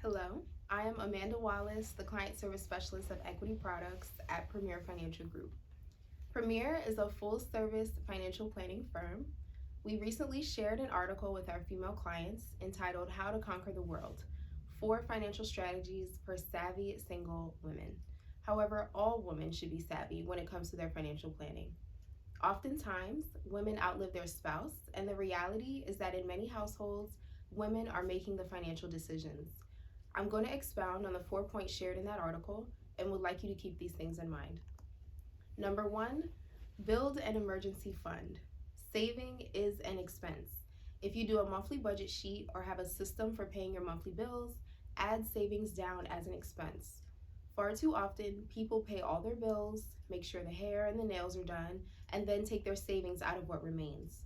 Hello, I am Amanda Wallace, the Client Service Specialist of Equity Products at Premier Financial Group. Premier is a full-service financial planning firm. We recently shared an article with our female clients entitled How to Conquer the World: 4 Financial Strategies for Savvy Single Women. However, all women should be savvy when it comes to their financial planning. Oftentimes, women outlive their spouse, and the reality is that in many households, women are making the financial decisions. I'm going to expound on the 4 points shared in that article and would like you to keep these things in mind. Number 1, build an emergency fund. Saving is an expense. If you do a monthly budget sheet or have a system for paying your monthly bills, add savings down as an expense. Far too often, people pay all their bills, make sure the hair and the nails are done, and then take their savings out of what remains.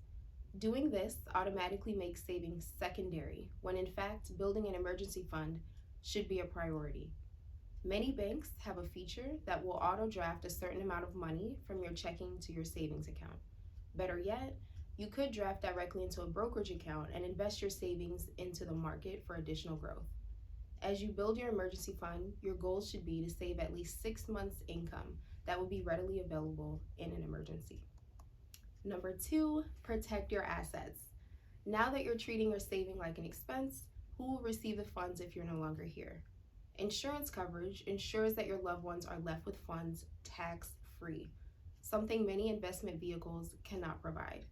Doing this automatically makes savings secondary, when in fact, building an emergency fund should be a priority. Many banks have a feature that will auto-draft a certain amount of money from your checking to your savings account. Better yet, you could draft directly into a brokerage account and invest your savings into the market for additional growth. As you build your emergency fund, your goal should be to save at least 6 months' income that will be readily available in an emergency. Number 2, protect your assets. Now that you're treating your saving like an expense, who will receive the funds if you're no longer here? Insurance coverage ensures that your loved ones are left with funds tax-free, something many investment vehicles cannot provide.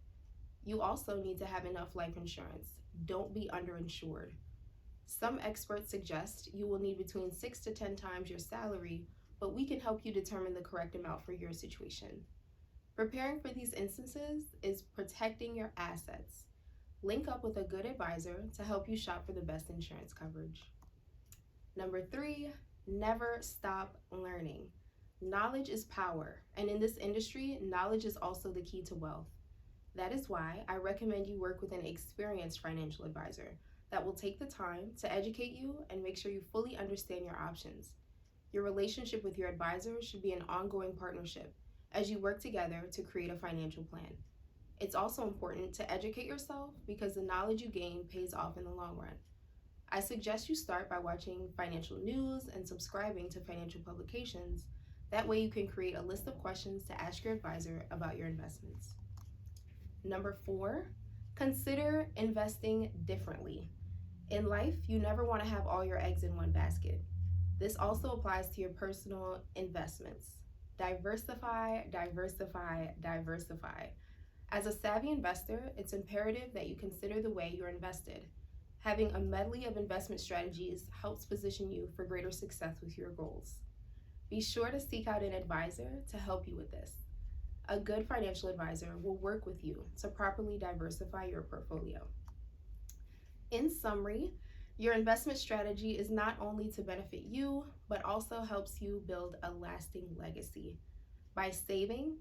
You also need to have enough life insurance. Don't be underinsured. Some experts suggest you will need between 6 to 10 times your salary, but we can help you determine the correct amount for your situation. Preparing for these instances is protecting your assets. Link up with a good advisor to help you shop for the best insurance coverage. Number 3, never stop learning. Knowledge is power, and in this industry, knowledge is also the key to wealth. That is why I recommend you work with an experienced financial advisor that will take the time to educate you and make sure you fully understand your options. Your relationship with your advisor should be an ongoing partnership as you work together to create a financial plan. It's also important to educate yourself because the knowledge you gain pays off in the long run. I suggest you start by watching financial news and subscribing to financial publications. That way you can create a list of questions to ask your advisor about your investments. Number 4, consider investing differently. In life, you never want to have all your eggs in one basket. This also applies to your personal investments. Diversify, diversify, diversify. As a savvy investor, it's imperative that you consider the way you're invested. Having a medley of investment strategies helps position you for greater success with your goals. Be sure to seek out an advisor to help you with this. A good financial advisor will work with you to properly diversify your portfolio. In summary, your investment strategy is not only to benefit you, but also helps you build a lasting legacy. By saving,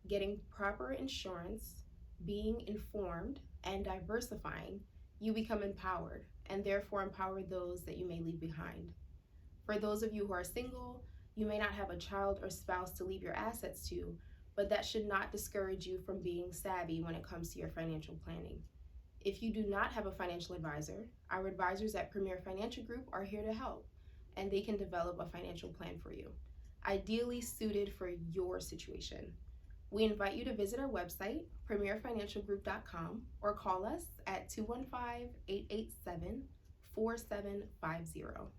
getting proper insurance, being informed, and diversifying, you become empowered and therefore empower those that you may leave behind. For those of you who are single, you may not have a child or spouse to leave your assets to, but that should not discourage you from being savvy when it comes to your financial planning. If you do not have a financial advisor, our advisors at Premier Financial Group are here to help, and they can develop a financial plan for you, ideally suited for your situation. We invite you to visit our website, premierfinancialgroup.com, or call us at 215-887-4750.